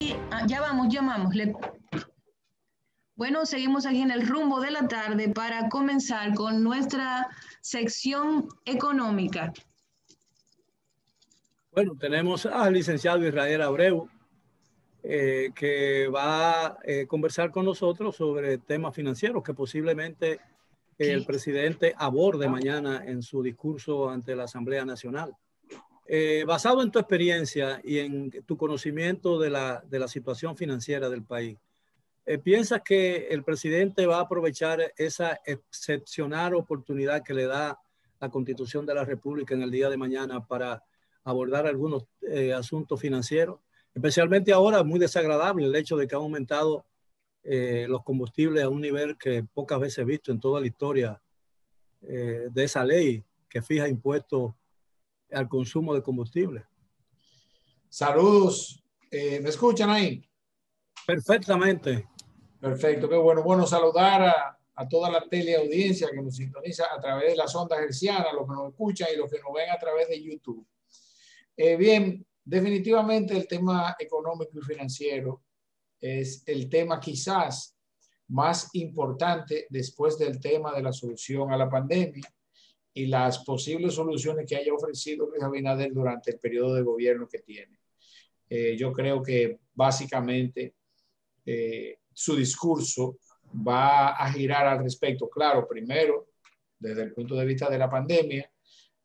Ya vamos, llamamos. Bueno, seguimos aquí en el rumbo de la tarde para comenzar con nuestra sección económica. Bueno, tenemos al licenciado Israel Abreu, que va a conversar con nosotros sobre temas financieros que posiblemente el presidente aborde mañana en su discurso ante la Asamblea Nacional. Basado en tu experiencia y en tu conocimiento de la situación financiera del país, ¿piensas que el presidente va a aprovechar esa excepcional oportunidad que le da la Constitución de la República en el día de mañana para abordar algunos asuntos financieros? Especialmente ahora, muy desagradable el hecho de que han aumentado los combustibles a un nivel que pocas veces he visto en toda la historia de esa ley que fija impuestos al consumo de combustible. Saludos. ¿Me escuchan ahí? Perfectamente. Perfecto, qué bueno. Bueno, saludar a toda la teleaudiencia que nos sintoniza a través de las ondas hercianas, los que nos escuchan y los que nos ven a través de YouTube. Bien, definitivamente el tema económico y financiero es el tema quizás más importante después del tema de la solución a la pandemia y las posibles soluciones que haya ofrecido Luis Abinader durante el periodo de gobierno que tiene. Yo creo que básicamente su discurso va a girar al respecto. Claro, primero, desde el punto de vista de la pandemia,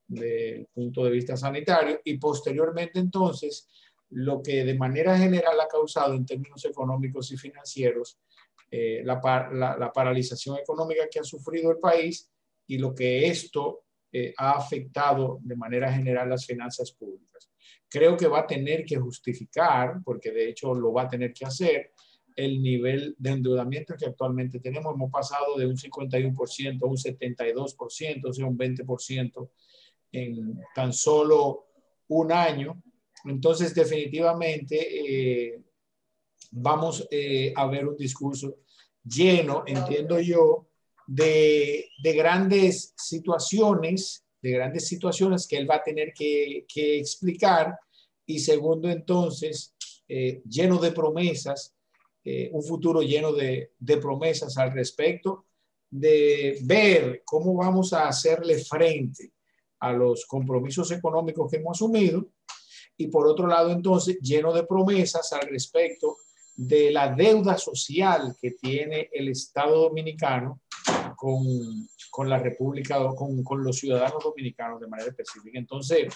del punto de vista sanitario, y posteriormente entonces lo que de manera general ha causado en términos económicos y financieros la paralización económica que ha sufrido el país y lo que esto ha afectado de manera general las finanzas públicas. Creo que va a tener que justificar, porque de hecho lo va a tener que hacer, el nivel de endeudamiento que actualmente tenemos. Hemos pasado de un 51% a un 72%, o sea, un 20% en tan solo un año. Entonces, definitivamente vamos a ver un discurso lleno, entiendo yo, de grandes situaciones, que él va a tener que explicar, y segundo, entonces, lleno de promesas, un futuro lleno de promesas al respecto, de ver cómo vamos a hacerle frente a los compromisos económicos que hemos asumido, y por otro lado, entonces, lleno de promesas al respecto de la deuda social que tiene el Estado Dominicano con la República, con los ciudadanos dominicanos de manera específica. Entonces,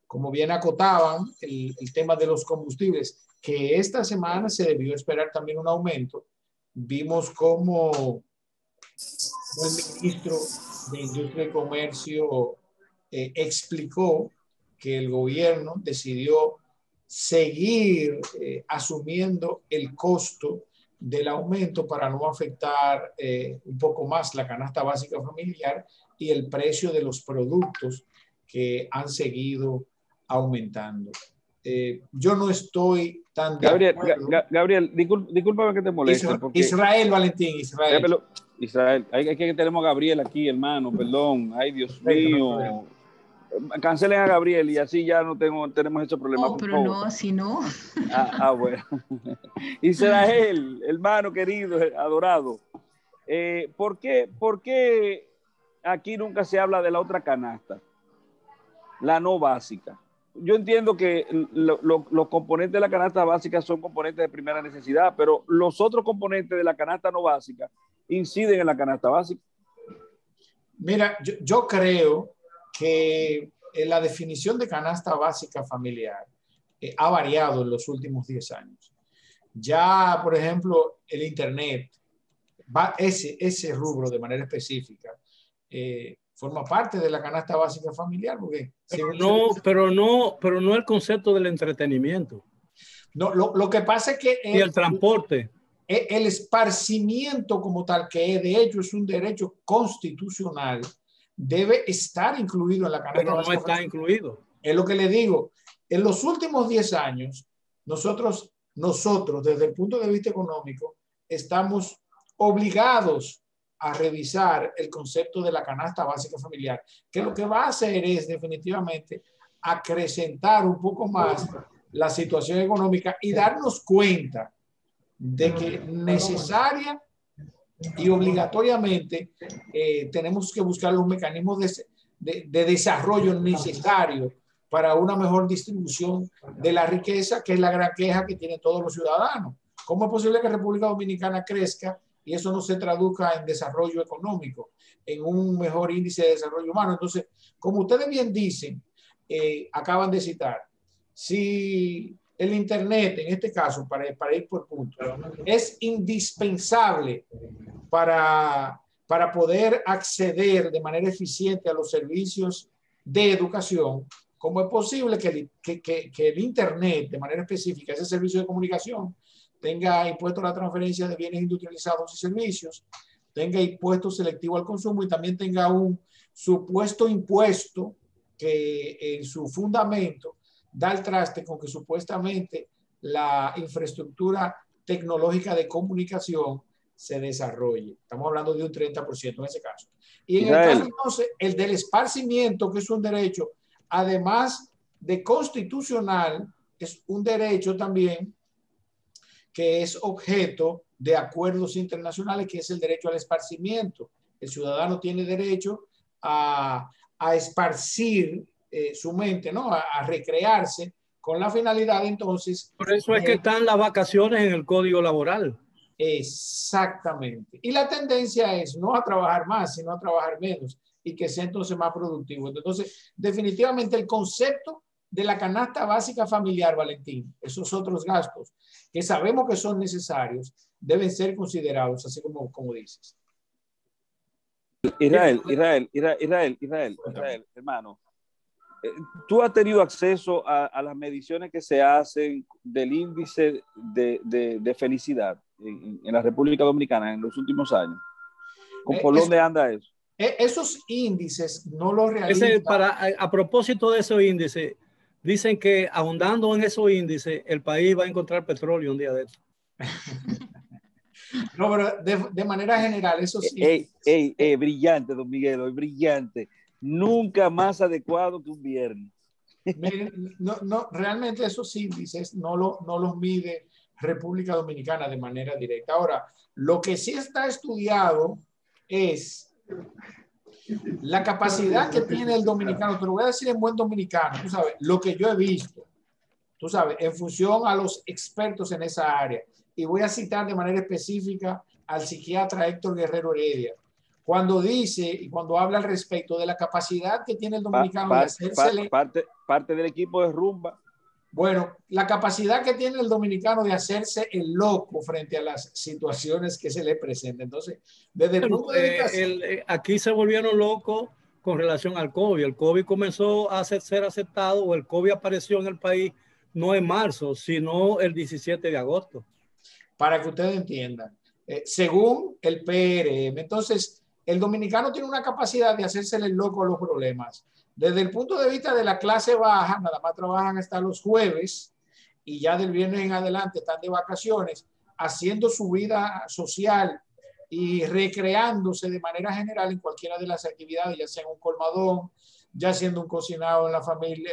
como bien acotaban, el tema de los combustibles, que esta semana se debió esperar también un aumento. Vimos cómo el ministro de Industria y Comercio explicó que el gobierno decidió seguir asumiendo el costo del aumento para no afectar un poco más la canasta básica familiar y el precio de los productos que han seguido aumentando. Yo no estoy tan de acuerdo. Gabriel, discúlpame que te moleste. Porque Israel, Valentín, Israel. Israel, hay que tenemos a Gabriel aquí, hermano, perdón. Ay, Dios mío. Cancelen a Gabriel y así ya no tenemos ese problema. Oh, pero no, así no. Bueno. Israel, hermano querido, adorado. ¿Por qué aquí nunca se habla de la otra canasta? La no básica. Yo entiendo que los componentes de la canasta básica son componentes de primera necesidad, pero los otros componentes de la canasta no básica inciden en la canasta básica. Mira, yo creo que la definición de canasta básica familiar ha variado en los últimos 10 años. Ya, por ejemplo, el Internet, ese rubro de manera específica, forma parte de la canasta básica familiar. Porque pero no el concepto del entretenimiento. No, lo que pasa es que y el transporte. El esparcimiento como tal, que de hecho es un derecho constitucional, debe estar incluido en la canasta básica. Pero no está familiar. incluido. Es lo que le digo. En los últimos 10 años, nosotros, desde el punto de vista económico, estamos obligados a revisar el concepto de la canasta básica familiar, que lo que va a hacer es definitivamente acrecentar un poco más la situación económica y darnos cuenta de que necesaria y obligatoriamente tenemos que buscar los mecanismos de desarrollo necesarios para una mejor distribución de la riqueza, que es la gran queja que tienen todos los ciudadanos. ¿Cómo es posible que República Dominicana crezca y eso no se traduzca en desarrollo económico, en un mejor índice de desarrollo humano? Entonces, como ustedes bien dicen, acaban de citar, si el Internet, en este caso, para ir por puntos, es indispensable para poder acceder de manera eficiente a los servicios de educación, ¿cómo es posible que el Internet, de manera específica, ese servicio de comunicación, tenga impuesto a la transferencia de bienes industrializados y servicios, tenga impuesto selectivo al consumo y también tenga un supuesto impuesto que en su fundamento da el traste con que supuestamente la infraestructura tecnológica de comunicación se desarrolle? Estamos hablando de un 30% en ese caso. Y en el caso entonces, el del esparcimiento, que es un derecho, además de constitucional, es un derecho también que es objeto de acuerdos internacionales, que es el derecho al esparcimiento. El ciudadano tiene derecho a esparcir su mente, ¿no? A recrearse con la finalidad entonces. Por eso es que están las vacaciones en el Código Laboral. Exactamente. Y la tendencia es no a trabajar más, sino a trabajar menos y que sea entonces más productivo. Entonces, definitivamente el concepto de la canasta básica familiar, Valentín, esos otros gastos que sabemos que son necesarios, deben ser considerados, así como dices. Israel, hermano, ¿tú has tenido acceso a las mediciones que se hacen del índice de felicidad en la República Dominicana en los últimos años? ¿Por dónde anda eso? Esos índices no los realizan. A propósito de esos índices, dicen que ahondando en esos índices, el país va a encontrar petróleo un día de eso. No, pero de manera general, eso sí. Brillante, don Miguel, brillante. Nunca más adecuado que un viernes. No, realmente esos índices no los mide República Dominicana de manera directa. Ahora, lo que sí está estudiado es la capacidad que tiene el dominicano. Te lo voy a decir en buen dominicano, tú sabes, lo que yo he visto, tú sabes, en función a los expertos en esa área. Y voy a citar de manera específica al psiquiatra Héctor Guerrero Heredia, cuando dice y cuando habla al respecto de la capacidad que tiene el dominicano de hacérsele... Parte del equipo de rumba. Bueno, la capacidad que tiene el dominicano de hacerse el loco frente a las situaciones que se le presentan. Entonces, desde el punto de vista... aquí se volvieron locos con relación al COVID. El COVID comenzó a ser aceptado, o el COVID apareció en el país no en marzo, sino el 17 de agosto. Para que ustedes entiendan, según el PRM, entonces el dominicano tiene una capacidad de hacérsele el loco a los problemas. Desde el punto de vista de la clase baja, nada más trabajan hasta los jueves y ya del viernes en adelante están de vacaciones, haciendo su vida social y recreándose de manera general en cualquiera de las actividades, ya sea en un colmadón, ya siendo un cocinado en la familia,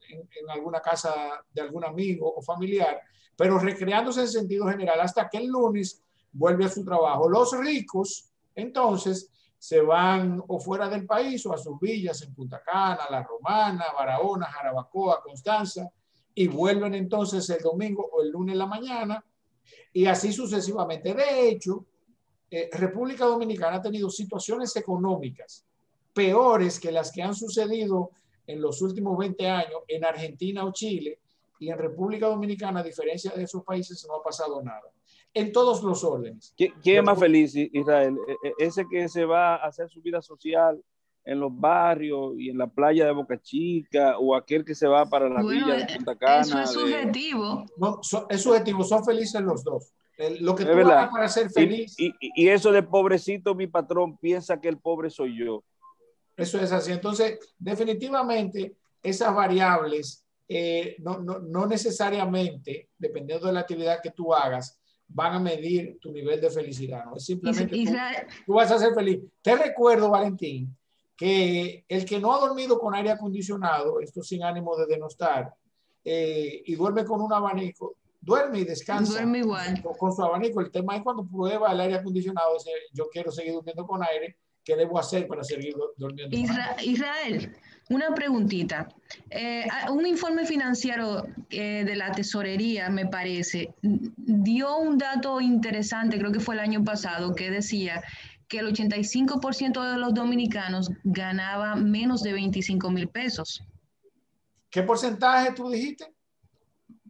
en alguna casa de algún amigo o familiar, pero recreándose en sentido general hasta que el lunes vuelve a su trabajo. Los ricos, entonces, se van o fuera del país o a sus villas en Punta Cana, La Romana, Barahona, Jarabacoa, Constanza, y vuelven entonces el domingo o el lunes en la mañana, y así sucesivamente. De hecho, República Dominicana ha tenido situaciones económicas peores que las que han sucedido en los últimos 20 años en Argentina o Chile, y en República Dominicana, a diferencia de esos países, no ha pasado nada. En todos los órdenes. ¿Quién es más feliz, Israel? ¿Ese que se va a hacer su vida social en los barrios y en la playa de Boca Chica, o aquel que se va para la villa de Punta Cana? Eso es subjetivo. No, es subjetivo, son felices los dos. Lo que tú hagas para ser feliz. Y eso de pobrecito, mi patrón piensa que el pobre soy yo. Eso es así. Entonces, definitivamente, esas variables no necesariamente, dependiendo de la actividad que tú hagas, van a medir tu nivel de felicidad. ¿No? Es simplemente tú vas a ser feliz. Te recuerdo, Valentín, que el que no ha dormido con aire acondicionado, esto sin ánimo de denostar, y duerme con un abanico, duerme y descansa. Duerme igual. Con su abanico. El tema es cuando prueba el aire acondicionado, dice, yo quiero seguir durmiendo con aire, ¿qué debo hacer para seguir durmiendo con aire? Israel, una preguntita. Un informe financiero de la tesorería, me parece, dio un dato interesante, creo que fue el año pasado, que decía que el 85% de los dominicanos ganaba menos de 25,000 pesos. ¿Qué porcentaje tú dijiste?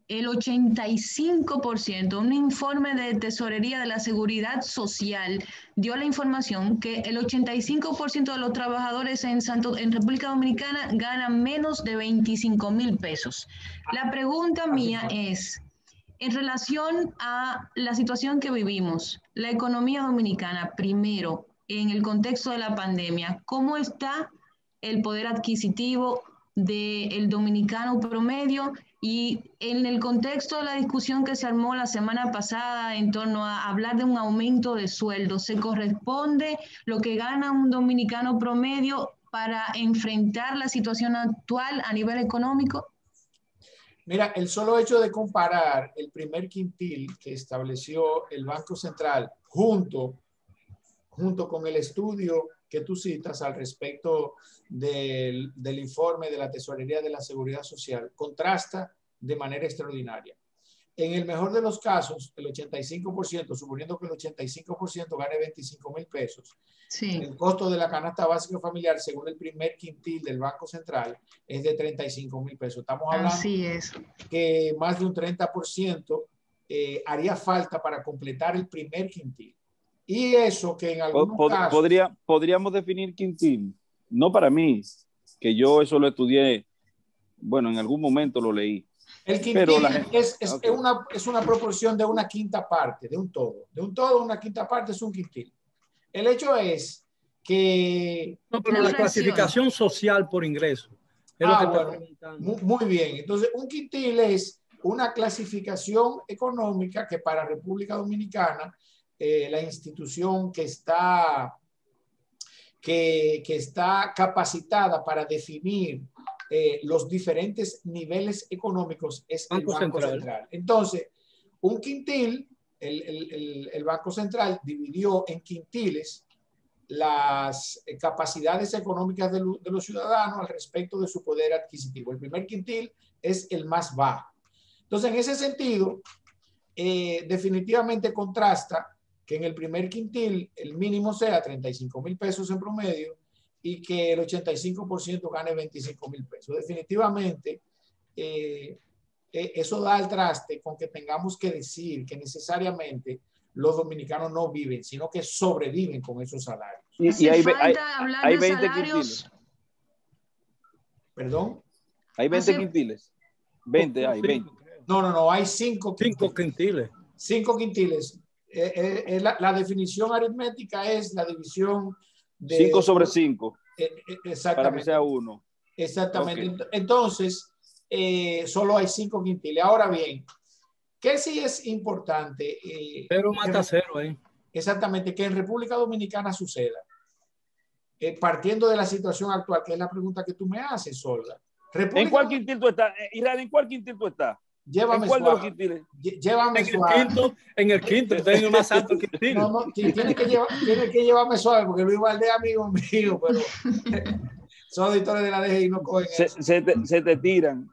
El 85%, un informe de tesorería de la Seguridad Social dio la información que el 85% de los trabajadores en República Dominicana ganan menos de 25,000 pesos. La pregunta mía es, en relación a la situación que vivimos, la economía dominicana, primero, en el contexto de la pandemia, ¿cómo está el poder adquisitivo del dominicano promedio? Y en el contexto de la discusión que se armó la semana pasada en torno a hablar de un aumento de sueldo, ¿se corresponde lo que gana un dominicano promedio para enfrentar la situación actual a nivel económico? Mira, el solo hecho de comparar el primer quintil que estableció el Banco Central junto con el estudio que tú citas al respecto del informe de la Tesorería de la Seguridad Social, contrasta de manera extraordinaria. En el mejor de los casos, el 85%, suponiendo que el 85% gane 25,000 pesos, sí, el costo de la canasta básica familiar, según el primer quintil del Banco Central, es de 35,000 pesos. Estamos hablando así es, que más de un 30% haría falta para completar el primer quintil. Y eso que en algunos casos... Podríamos definir quintil, no para mí, que yo eso lo estudié, bueno, en algún momento lo leí. El quintil es una proporción de una quinta parte, de un todo. De un todo, una quinta parte es un quintil. El hecho es que... No, pero la clasificación social por ingreso. Es lo que bueno, muy bien. Entonces, un quintil es una clasificación económica que para República Dominicana, la institución que está capacitada para definir los diferentes niveles económicos es el Banco Central. Entonces, un quintil, el Banco Central dividió en quintiles las capacidades económicas de los ciudadanos al respecto de su poder adquisitivo. El primer quintil es el más bajo. Entonces, en ese sentido, definitivamente contrasta que en el primer quintil el mínimo sea 35,000 pesos en promedio y que el 85% gane 25,000 pesos. Definitivamente, eso da al traste con que tengamos que decir que necesariamente los dominicanos no viven, sino que sobreviven con esos salarios. Y hay 20 salarios. ¿Perdón? Hay 20 quintiles. 20 hay, 20. No, hay 5 quintiles. 5 quintiles. La definición aritmética es la división de 5 sobre 5. Exactamente. Para que sea 1. Exactamente. Okay. Entonces, solo hay 5 quintiles. Ahora bien, ¿qué sí es importante? Pero mata cero ahí. Exactamente, que en República Dominicana suceda. Partiendo de la situación actual, que es la pregunta que tú me haces, Olga. ¿En cuál quintil tú estás? Israel, ¿en cuál quintil tú estás? Llévame ¿En cuál suave. de los quintiles? Llévame en el quinto, tengo más alto quintil. No, tiene que llevarme suave, porque Luis Valdés es amigo mío, pero son auditores de la DGI y no cogen eso. Se te tiran.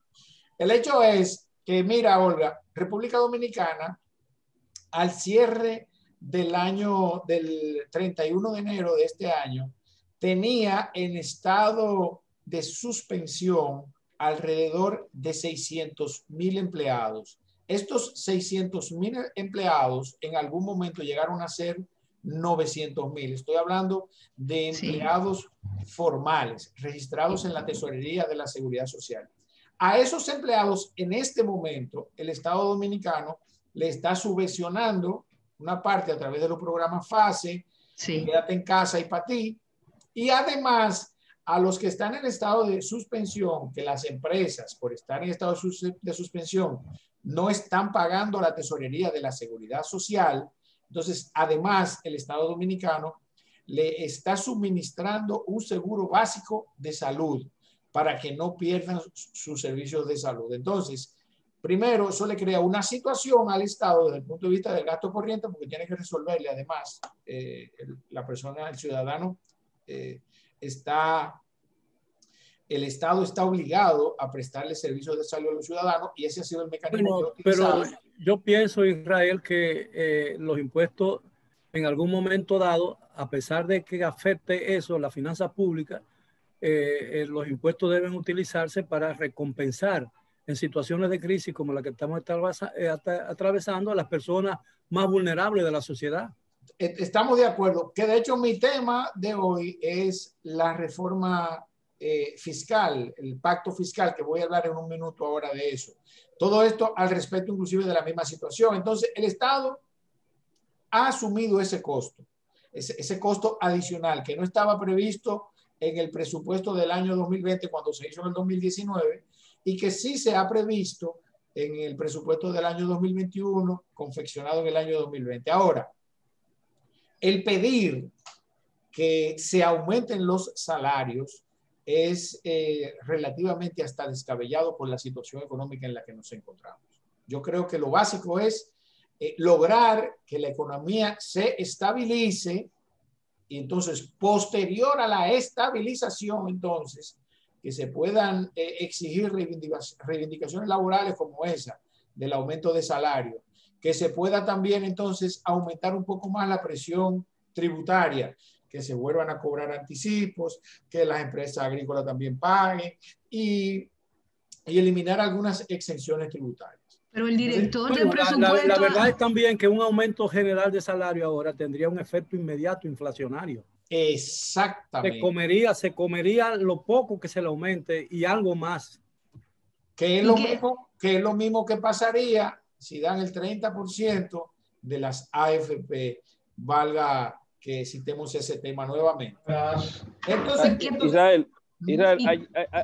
El hecho es que, mira, Olga, República Dominicana, al cierre del año, del 31 de enero de este año, tenía en estado de suspensión alrededor de 600,000 empleados. Estos 600,000 empleados en algún momento llegaron a ser 900,000. Estoy hablando de empleados formales, registrados en la Tesorería de la Seguridad Social. A esos empleados, en este momento, el Estado Dominicano le está subvencionando una parte a través de los programas FASE, Quédate en Casa y para ti, y además a los que están en estado de suspensión, que las empresas, por estar en estado de suspensión, no están pagando a la Tesorería de la Seguridad Social. Entonces, además, el Estado Dominicano le está suministrando un seguro básico de salud para que no pierdan sus servicios de salud. Entonces, primero, eso le crea una situación al Estado desde el punto de vista del gasto corriente, porque tiene que resolverle además la persona, el ciudadano, el Estado está obligado a prestarle servicios de salud a los ciudadanos y ese ha sido el mecanismo que ha utilizado. Pero yo pienso, Israel, que los impuestos en algún momento dado, a pesar de que afecte eso, la finanza pública, los impuestos deben utilizarse para recompensar en situaciones de crisis como la que estamos atravesando a las personas más vulnerables de la sociedad. Estamos de acuerdo, que de hecho mi tema de hoy es la reforma fiscal, el pacto fiscal, que voy a hablar en un minuto ahora de eso. Todo esto al respecto inclusive de la misma situación. Entonces, el Estado ha asumido ese costo adicional que no estaba previsto en el presupuesto del año 2020 cuando se hizo en el 2019 y que sí se ha previsto en el presupuesto del año 2021 confeccionado en el año 2020. Ahora, el pedir que se aumenten los salarios es relativamente hasta descabellado por la situación económica en la que nos encontramos. Yo creo que lo básico es lograr que la economía se estabilice y entonces posterior a la estabilización entonces que se puedan exigir reivindicaciones laborales como esa del aumento de salario, que se pueda también entonces aumentar un poco más la presión tributaria, que se vuelvan a cobrar anticipos, que las empresas agrícolas también paguen y eliminar algunas exenciones tributarias. Pero el director del presupuesto... La verdad es también que un aumento general de salario ahora tendría un efecto inmediato inflacionario. Exactamente. Se comería lo poco que se le aumente y algo más. Que es lo mismo que pasaría si dan el 30% de las AFP, valga que citemos ese tema nuevamente. Entonces, Israel,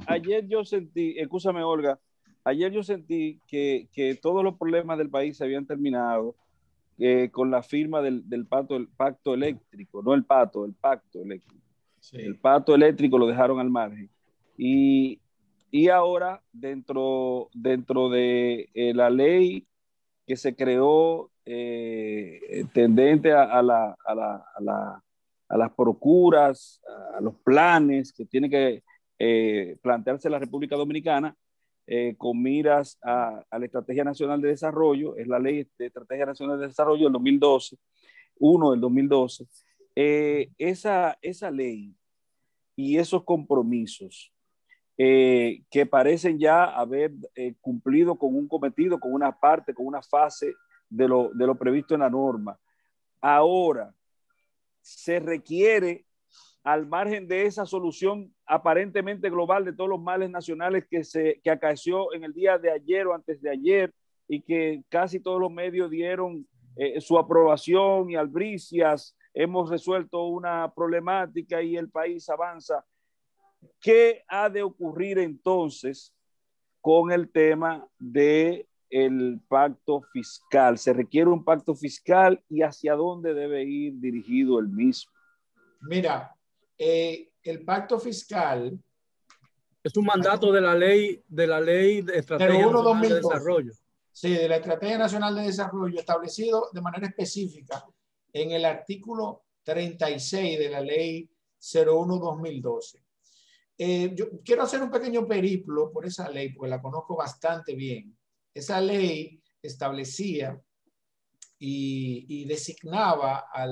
ayer yo sentí, escúchame Olga, ayer yo sentí que todos los problemas del país se habían terminado con la firma del pacto eléctrico, no el pacto eléctrico. Sí. El pacto eléctrico lo dejaron al margen. Y ahora, dentro de la ley que se creó tendente a las procuras, a los planes que tiene que plantearse la República Dominicana con miras a la Estrategia Nacional de Desarrollo, es la Ley de Estrategia Nacional de Desarrollo del 2012, del 2012. Esa ley y esos compromisos que parecen ya haber cumplido con un cometido, con una parte, con una fase de lo previsto en la norma. Ahora se requiere, al margen de esa solución aparentemente global de todos los males nacionales que acaeció en el día de ayer o antes de ayer y que casi todos los medios dieron su aprobación y albricias, hemos resuelto una problemática y el país avanza. ¿Qué ha de ocurrir entonces con el tema del pacto fiscal? ¿Se requiere un pacto fiscal y hacia dónde debe ir dirigido el mismo? Mira, el pacto fiscal es un mandato de la ley de Estrategia Nacional de Desarrollo. Sí, de la Estrategia Nacional de Desarrollo, establecido de manera específica en el artículo 36 de la ley 01-2012. Yo quiero hacer un pequeño periplo por esa ley, porque la conozco bastante bien. Esa ley establecía y designaba a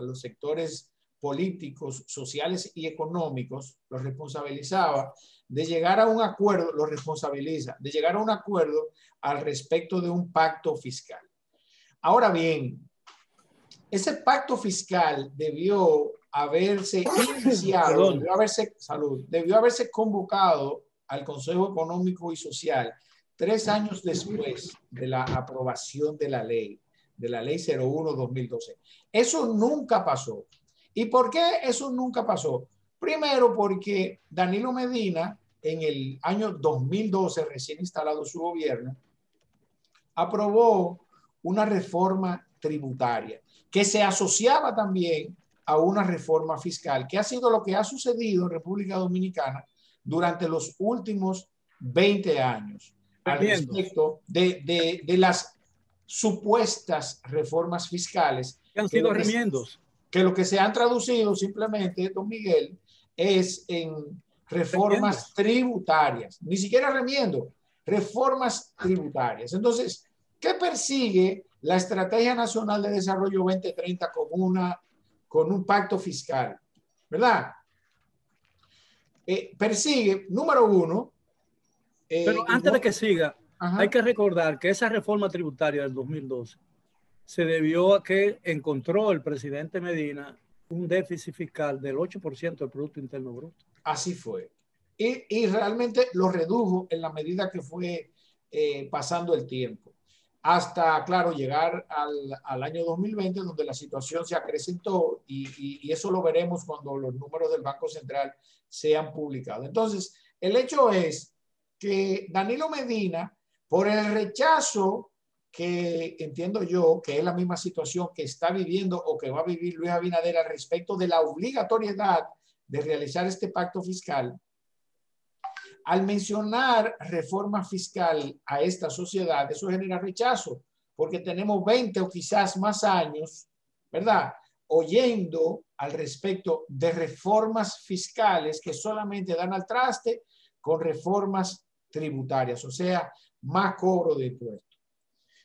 los sectores políticos, sociales y económicos, los responsabilizaba de llegar a un acuerdo, los responsabiliza de llegar a un acuerdo al respecto de un pacto fiscal. Ahora bien, ese pacto fiscal debió haberse iniciado, debió haberse convocado al Consejo Económico y Social 3 años después de la aprobación de la ley 01-2012. Eso nunca pasó. ¿Y por qué eso nunca pasó? Primero porque Danilo Medina, en el año 2012, recién instalado su gobierno, aprobó una reforma tributaria que se asociaba también a una reforma fiscal, que ha sido lo que ha sucedido en República Dominicana durante los últimos 20 años al respecto de las supuestas reformas fiscales que han sido remiendos, que lo que se han traducido simplemente, don Miguel, es en reformas tributarias, ni siquiera remiendo, reformas tributarias. Entonces, ¿qué persigue la Estrategia Nacional de Desarrollo 2030 con un pacto fiscal? ¿Verdad? Persigue, número uno. Pero antes de que siga, hay que recordar que esa reforma tributaria del 2012 se debió a que encontró el presidente Medina un déficit fiscal del 8% del Producto Interno Bruto. Así fue. Y realmente lo redujo en la medida que fue pasando el tiempo. Hasta, claro, llegar al año 2020, donde la situación se acrecentó y eso lo veremos cuando los números del Banco Central sean publicados. Entonces, el hecho es que Danilo Medina, por el rechazo que entiendo yo que es la misma situación que está viviendo o que va a vivir Luis Abinader al respecto de la obligatoriedad de realizar este pacto fiscal, al mencionar reforma fiscal a esta sociedad, eso genera rechazo, porque tenemos 20 o quizás más años, ¿verdad?, oyendo al respecto de reformas fiscales que solamente dan al traste con reformas tributarias, o sea, más cobro de impuestos.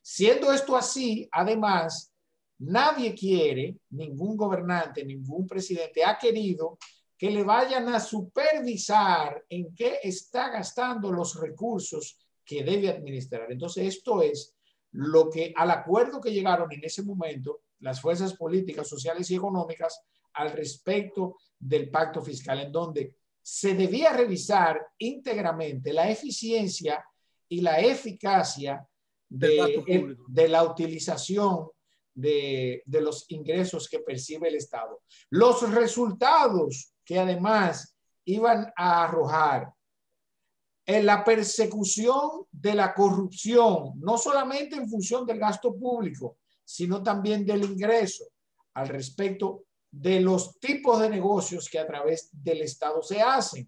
Siendo esto así, además, nadie quiere, ningún gobernante, ningún presidente ha querido que le vayan a supervisar en qué está gastando los recursos que debe administrar. Entonces, esto es lo que, al acuerdo que llegaron en ese momento las fuerzas políticas, sociales y económicas al respecto del pacto fiscal, en donde se debía revisar íntegramente la eficiencia y la eficacia de la utilización de los ingresos que percibe el Estado. Los resultados que además iban a arrojar en la persecución de la corrupción, no solamente en función del gasto público, sino también del ingreso, al respecto de los tipos de negocios que a través del Estado se hacen,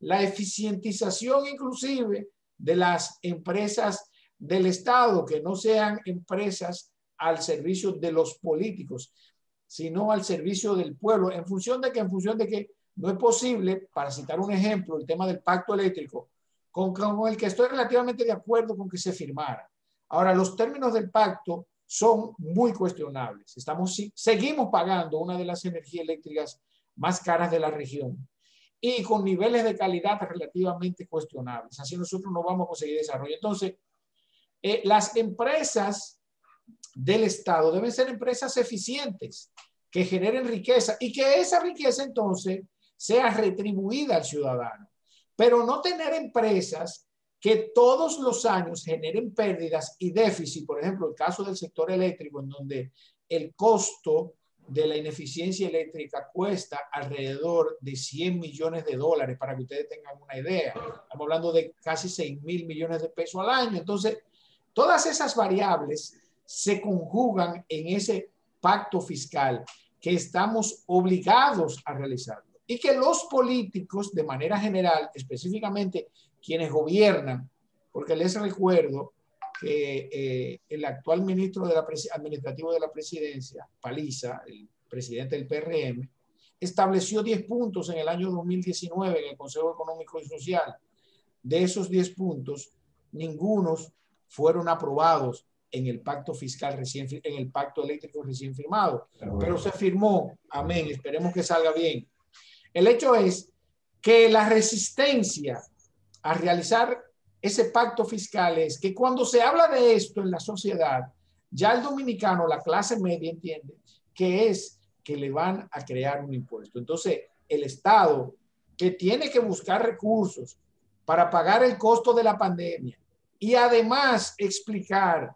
la eficientización inclusive de las empresas del Estado, que no sean empresas al servicio de los políticos, sino al servicio del pueblo, en función de que no es posible, para citar un ejemplo, el tema del pacto eléctrico, con el que estoy relativamente de acuerdo con que se firmara. Ahora, los términos del pacto son muy cuestionables. Seguimos pagando una de las energías eléctricas más caras de la región y con niveles de calidad relativamente cuestionables. Así nosotros no vamos a conseguir desarrollo. Entonces, las empresas del Estado deben ser empresas eficientes, que generen riqueza y que esa riqueza entonces sea retribuida al ciudadano. Pero no tener empresas que todos los años generen pérdidas y déficit, por ejemplo, el caso del sector eléctrico, en donde el costo de la ineficiencia eléctrica cuesta alrededor de $100 millones, para que ustedes tengan una idea. Estamos hablando de casi 6.000 millones de pesos al año. Entonces, todas esas variables se conjugan en ese pacto fiscal que estamos obligados a realizarlo. Y que los políticos, de manera general, específicamente quienes gobiernan, porque les recuerdo que el actual ministro administrativo de la presidencia, Paliza, el presidente del PRM, estableció 10 puntos en el año 2019 en el Consejo Económico y Social. De esos 10 puntos, ningunos fueron aprobados en el pacto fiscal en el pacto eléctrico recién firmado, pero se firmó. Amén, esperemos que salga bien. El hecho es que la resistencia a realizar ese pacto fiscal es que cuando se habla de esto en la sociedad, ya el dominicano, la clase media, entiende que es que le van a crear un impuesto. Entonces, el Estado, que tiene que buscar recursos para pagar el costo de la pandemia y además explicar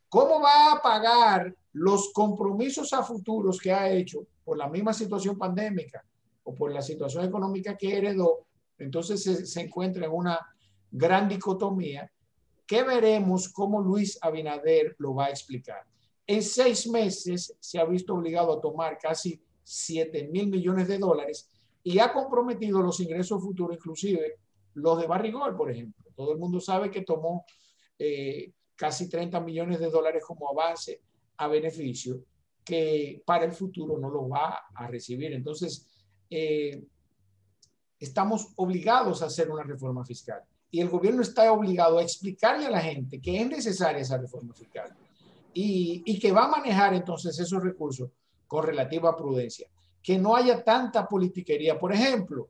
cómo va a pagar los compromisos a futuros que ha hecho por la misma situación pandémica o por la situación económica que heredó, entonces se encuentra en una gran dicotomía que veremos cómo Luis Abinader lo va a explicar. En 6 meses se ha visto obligado a tomar casi $7.000 millones y ha comprometido los ingresos futuros, inclusive los de Barrigol, por ejemplo. Todo el mundo sabe que tomó casi 30 millones de dólares como avance a beneficio, que para el futuro no lo va a recibir. Entonces, estamos obligados a hacer una reforma fiscal y el gobierno está obligado a explicarle a la gente que es necesaria esa reforma fiscal y que va a manejar entonces esos recursos con relativa prudencia, que no haya tanta politiquería. Por ejemplo,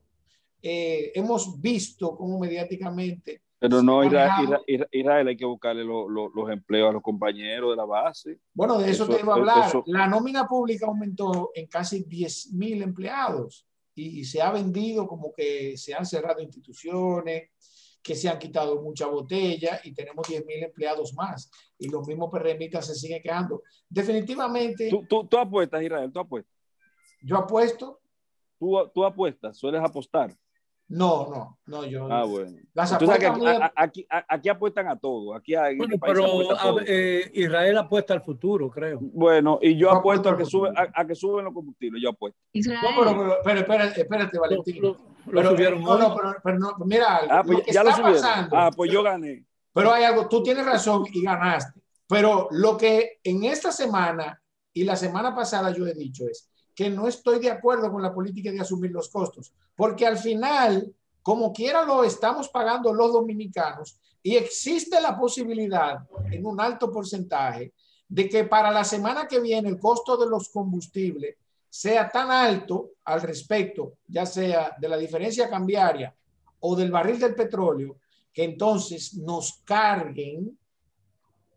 hemos visto cómo mediáticamente... Pero no, Israel, hay que buscarle los empleos a los compañeros de la base. Bueno, de eso te iba a hablar. La nómina pública aumentó en casi 10,000 empleados y se ha vendido como que se han cerrado instituciones, que se han quitado mucha botella y tenemos 10,000 empleados más. Y los mismos PRMistas se siguen quejando. Definitivamente... ¿Tú apuestas, Israel? ¿Tú apuestas? Yo apuesto. ¿Tú apuestas? ¿Sueles apostar? No, yo. Bueno. Las apuestas aquí apuestan a todo. Bueno, pero Israel apuesta al futuro, creo. Bueno, y yo apuesto a que suben los combustibles. Yo apuesto. No, pero espérate, Valentín. Lo subieron hoy. Pero no, mira algo. Pues ya lo subieron. Pues yo gané. Pero hay algo, tú tienes razón y ganaste. Pero lo que en esta semana y la semana pasada yo he dicho es que no estoy de acuerdo con la política de asumir los costos, porque al final, como quiera, lo estamos pagando los dominicanos y existe la posibilidad en un alto porcentaje de que para la semana que viene el costo de los combustibles sea tan alto al respecto, ya sea de la diferencia cambiaria o del barril del petróleo, que entonces nos carguen,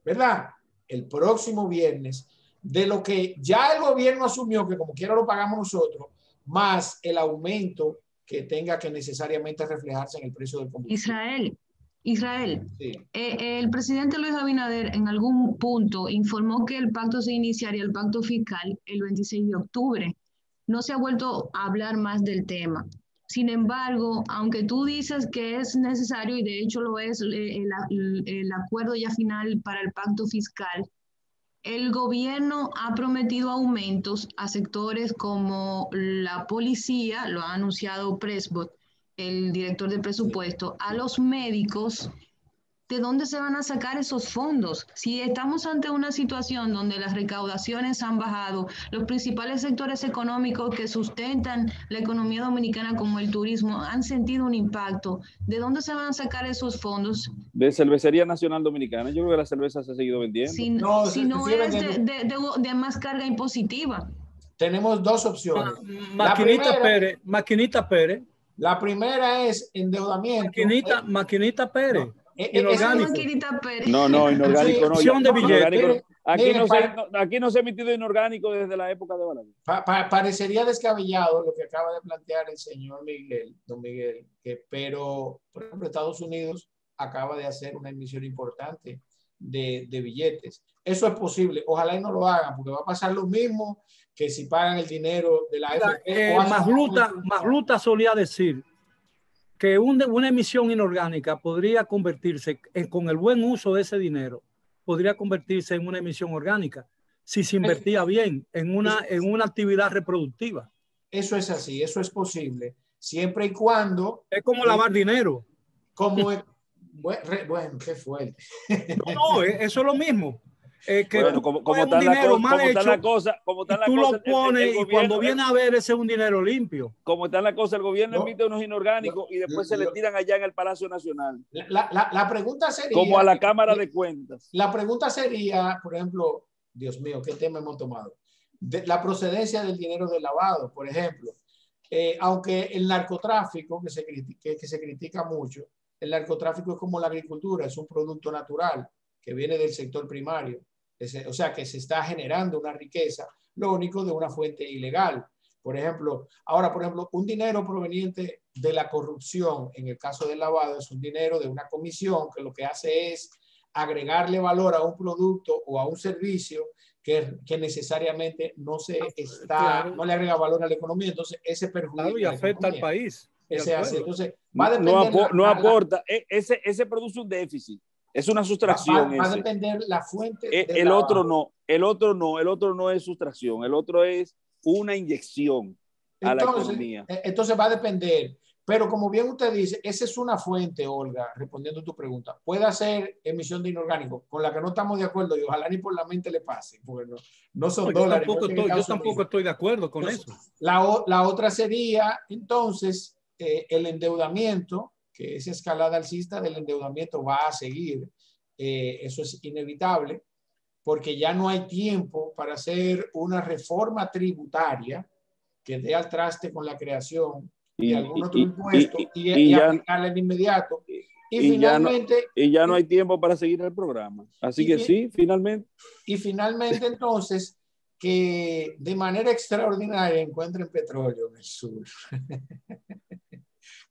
¿verdad?, el próximo viernes de lo que ya el gobierno asumió, que como quiera lo pagamos nosotros, más el aumento que tenga que necesariamente reflejarse en el precio del combustible. Israel, sí. El presidente Luis Abinader en algún punto informó que el pacto se iniciaría, el pacto fiscal, el 26 de octubre. No se ha vuelto a hablar más del tema. Sin embargo, aunque tú dices que es necesario, y de hecho lo es, el acuerdo ya final para el pacto fiscal, el gobierno ha prometido aumentos a sectores como la policía, lo ha anunciado Presbot, el director de presupuesto, a los médicos. ¿De dónde se van a sacar esos fondos? Si estamos ante una situación donde las recaudaciones han bajado, los principales sectores económicos que sustentan la economía dominicana como el turismo han sentido un impacto, ¿de dónde se van a sacar esos fondos? De Cervecería Nacional Dominicana. Yo creo que la cerveza se ha seguido vendiendo. Si no es de más carga impositiva. Tenemos dos opciones. Maquinita Pérez. La primera es endeudamiento. Maquinita Pérez. Inorgánico. No, inorgánico no. De billetes. Aquí no se ha emitido inorgánico desde la época de Balaguer. Parecería descabellado lo que acaba de plantear el señor don Miguel, pero por ejemplo Estados Unidos acaba de hacer una emisión importante de billetes. Eso es posible. Ojalá y no lo hagan, porque va a pasar lo mismo que si pagan el dinero de la AFP. Magluta solía decir que una emisión inorgánica podría convertirse, con el buen uso de ese dinero, podría convertirse en una emisión orgánica si se invertía bien en una actividad reproductiva. Eso es así, eso es posible, siempre y cuando... Es como lavar dinero. Bueno, qué fuerte. No, eso es lo mismo. Que bueno, como está la cosa, tú lo pones y cuando viene a ver ese es un dinero limpio. Como está la cosa, el gobierno emite unos inorgánicos y después se le tiran allá en el Palacio Nacional. La pregunta sería... Como a la Cámara de Cuentas. La pregunta sería, por ejemplo, Dios mío, ¿qué tema hemos tomado? La procedencia del dinero del lavado, por ejemplo. Aunque el narcotráfico, que se critica mucho, el narcotráfico es como la agricultura, es un producto natural que viene del sector primario. O sea, que se está generando una riqueza, lo único de una fuente ilegal. Por ejemplo, un dinero proveniente de la corrupción, en el caso del lavado, es un dinero de una comisión que lo que hace es agregarle valor a un producto o a un servicio que necesariamente no le agrega valor a la economía. Entonces, ese perjudica y afecta al país. Entonces, va a depender no aporta. Ese produce un déficit. Es una sustracción. Va a depender la fuente. El otro no es sustracción. El otro es una inyección a la economía. Entonces va a depender. Pero como bien usted dice, esa es una fuente, Olga, respondiendo a tu pregunta. Puede ser emisión de inorgánicos, con la que no estamos de acuerdo y ojalá ni por la mente le pase, porque no son dólares. Yo tampoco estoy de acuerdo con eso. La otra sería, entonces, el endeudamiento, que esa escalada alcista del endeudamiento va a seguir. Eso es inevitable, porque ya no hay tiempo para hacer una reforma tributaria que dé al traste con la creación de algún otro impuesto y aplicarle de inmediato. Y finalmente... Ya no hay tiempo para seguir el programa. Así que sí, finalmente. Y finalmente, entonces, que de manera extraordinaria encuentren petróleo en el sur.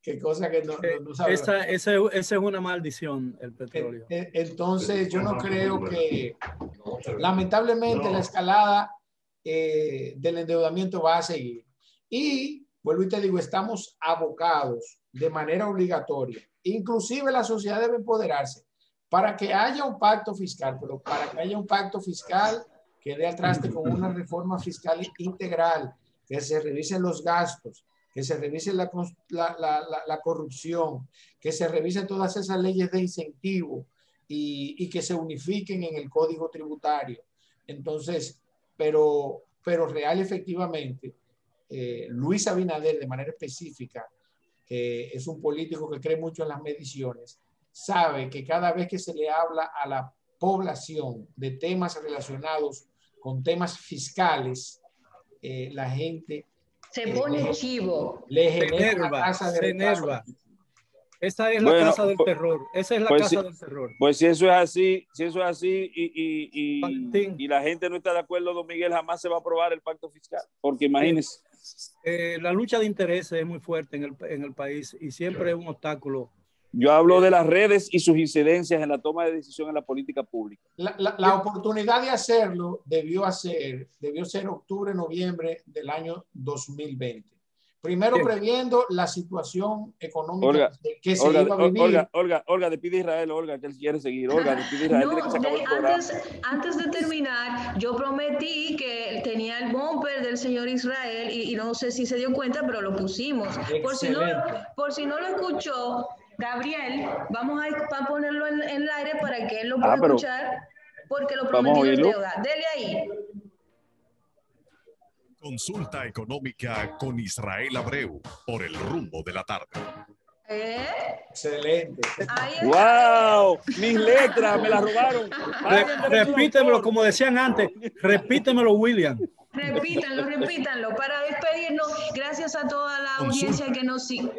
Qué cosa que no sabemos. Esa es una maldición, el petróleo. Entonces, yo no creo que... Lamentablemente, la escalada del endeudamiento va a seguir. Y vuelvo y te digo, estamos abocados de manera obligatoria. Inclusive la sociedad debe empoderarse para que haya un pacto fiscal, pero para que haya un pacto fiscal que dé al traste con una reforma fiscal integral, que se revisen los gastos, que se revise la corrupción, que se revisen todas esas leyes de incentivo y que se unifiquen en el código tributario. Entonces, pero real efectivamente, Luis Abinader, de manera específica, que es un político que cree mucho en las mediciones, sabe que cada vez que se le habla a la población de temas relacionados con temas fiscales, la gente se pone chivo. Le genera la casa de rechazo. Esa es la casa del terror. Esa es la casa del terror. Pues si eso es así, y la gente no está de acuerdo, don Miguel, jamás se va a aprobar el pacto fiscal. Porque imagínense. La lucha de intereses es muy fuerte en el país y siempre es un obstáculo. Yo hablo de las redes y sus incidencias en la toma de decisión en la política pública. La oportunidad de hacerlo debió ser octubre, noviembre del año 2020. Primero previendo la situación económica que se iba a vivir. Olga, despide a Israel, Olga, que él quiere seguir. Olga, despide a Israel. No, antes de terminar, yo prometí que tenía el bumper del señor Israel y no sé si se dio cuenta, pero lo pusimos. Por si no lo escuchó, Gabriel, vamos a ponerlo en el aire para que él lo pueda escuchar, porque lo prometido es deuda. Dele ahí. Consulta económica con Israel Abreu por el rumbo de la tarde. Excelente. ¡Wow! Mis letras me las robaron. Repítemelo como decían antes. Repítemelo, William. Repítanlo para despedirnos. Gracias a toda la audiencia que nos sigue.